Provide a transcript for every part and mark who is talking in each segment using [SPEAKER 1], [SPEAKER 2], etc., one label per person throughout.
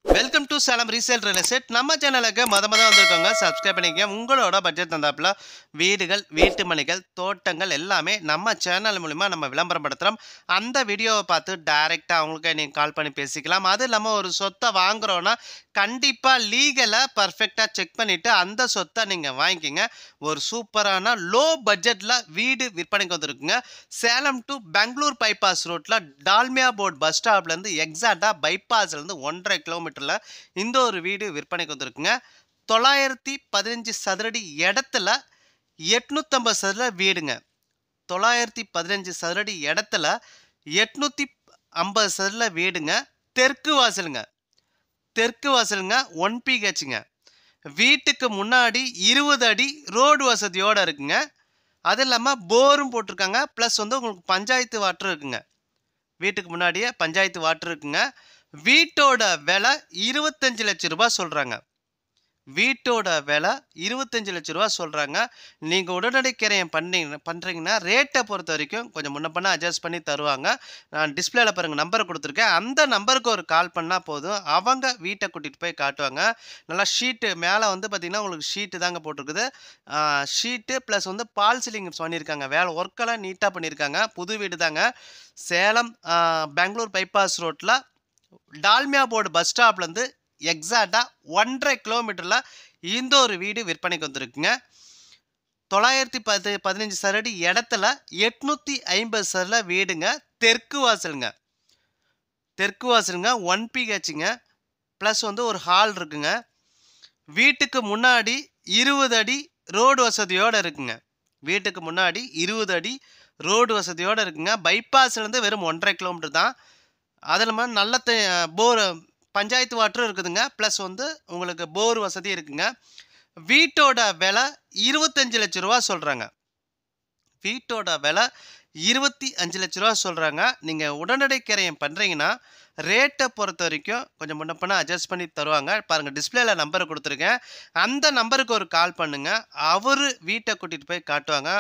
[SPEAKER 1] Welcome to Salem resale real estate. நம்ம சேனலுக்கு மொத வந்திருக்கோங்க. சப்ஸ்கிரைப் பண்ணிக்கங்க. உங்களோட பட்ஜெட் தந்தாப்புல வீடுகள், வீட்டு மனைகள், தோட்டங்கள் எல்லாமே நம்ம சேனல் மூலிமா நம்ம விளம்பரப்படுத்துகிறோம். அந்த வீடியோவை பார்த்து டைரெக்டாக அவங்களுக்கு நீங்கள் கால் பண்ணி பேசிக்கலாம். அது இல்லாமல் ஒரு சொத்தை வாங்குறோன்னா கண்டிப்பாக லீகலாக பர்ஃபெக்டாக செக் பண்ணிவிட்டு அந்த சொத்தை நீங்கள் வாங்கிக்கிங்க. ஒரு சூப்பரான லோ பட்ஜெட்டில் வீடு விற்பனைக்கு வந்துருக்குங்க. சேலம் டு பெங்களூர் பைபாஸ் ரோட்டில் டால்மியா போர்ட் பஸ் ஸ்டாப்லேருந்து எக்ஸாக்டாக பைபாஸ்லேருந்து 1.5 கிலோமீட்டர் இந்த ஒரு வீடு விற்பனைக்கு வந்திருக்குங்க. 915 சதுரடி இடத்துல 850 சதுர வீடுங்க. 915 சதுரடி இடத்துல 850 சதுர வீடுங்க. தெற்கு வாசலுங்க. தெற்கு வாசலுங்க. 1 பிஹெச்ங்க. வீட்டுக்கு முன்னாடி 20 அடி ரோடு வசதியோடு இருக்குங்க. அது இல்லாமல் போரும் போட்டிருக்காங்க. ப்ளஸ் வந்து உங்களுக்கு பஞ்சாயத்து வாட்டர் இருக்குங்க. வீட்டுக்கு முன்னாடியே பஞ்சாயத்து வாட்டர் இருக்குங்க. வீட்டோட விலை 25 லட்சம் ரூபாய் சொல்கிறாங்க. வீட்டோட விலை 25 லட்சம் ரூபா சொல்கிறாங்க. நீங்கள் உடனடி கிரயம் பண்ணுறீங்கன்னா ரேட்டை பொறுத்த வரைக்கும் கொஞ்சம் முன்ன பண்ண அட்ஜஸ்ட் பண்ணி தருவாங்க. நான் டிஸ்பிளேல பாருங்கள் நம்பரை கொடுத்துருக்கேன். அந்த நம்பருக்கு ஒரு கால் பண்ணால் போதும். அவங்க வீட்டை கூட்டிகிட்டு போய் காட்டுவாங்க. நல்லா ஷீட்டு மேலே வந்து பார்த்திங்கன்னா உங்களுக்கு ஷீட்டு தாங்க போட்டிருக்குது. ஷீட்டு ப்ளஸ் வந்து பால் சீலிங் பண்ணியிருக்காங்க. வேலை ஒர்க்கெல்லாம் நீட்டாக பண்ணியிருக்காங்க. புது வீடு தாங்க. சேலம் பெங்களூர் பைபாஸ் ரோட்டில் டால்மியா போர்டு பஸ் ஸ்டாப்லேருந்து எக்ஸாக்டாக 1.5 கிலோமீட்டரில் இந்த ஒரு வீடு விற்பனைக்கு வந்திருக்குங்க. 915 சதுரடி இடத்துல 850 சதுர வீடுங்க. தெற்கு வாசலுங்க. தெற்கு வாசலுங்க. 1 பிஹெச்ங்க. ப்ளஸ் வந்து ஒரு ஹால் இருக்குங்க. வீட்டுக்கு முன்னாடி 20 அடி ரோடு வசதியோடு இருக்குங்க. வீட்டுக்கு முன்னாடி 20 அடி ரோடு வசதியோடு இருக்குங்க. பைபாஸ்லேருந்து வெறும் 1.5 கிலோமீட்டர் தான். அது இல்லாமல் நல்ல போர் பஞ்சாயத்து வாட்டரும் இருக்குதுங்க. ப்ளஸ் வந்து உங்களுக்கு போர் வசதி இருக்குங்க. வீட்டோட விலை 25 லட்சம் ரூபா சொல்கிறாங்க. வீட்டோட விலை 25 லட்ச ரூபா சொல்கிறாங்க. நீங்கள் உடனடி கிரயம் பண்ணுறீங்கன்னா ரேட்டை பொறுத்த வரைக்கும் கொஞ்சம் முன்ன பண்ண அட்ஜஸ்ட் பண்ணி தருவாங்க. பாருங்கள் டிஸ்பிளேல நம்பரை கொடுத்துருக்கேன். அந்த நம்பருக்கு ஒரு கால் பண்ணுங்கள். அவர் வீட்டை கூட்டிகிட்டு போய் காட்டுவாங்க.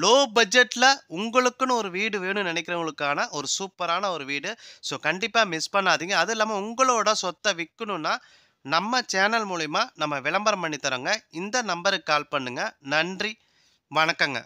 [SPEAKER 1] லோ பட்ஜெட்டில் உங்களுக்குன்னு ஒரு வீடு வேணும்னு நினைக்கிறவங்களுக்கான ஒரு சூப்பரான ஒரு வீடு. ஸோ கண்டிப்பாக மிஸ் பண்ணாதீங்க. அது இல்லாமல் உங்களோட சொத்தை விற்கணுன்னா நம்ம சேனல் மூலிமா நம்ம விளம்பரம் பண்ணி தரோங்க. இந்த நம்பருக்கு கால் பண்ணுங்கள். நன்றி, வணக்கங்க.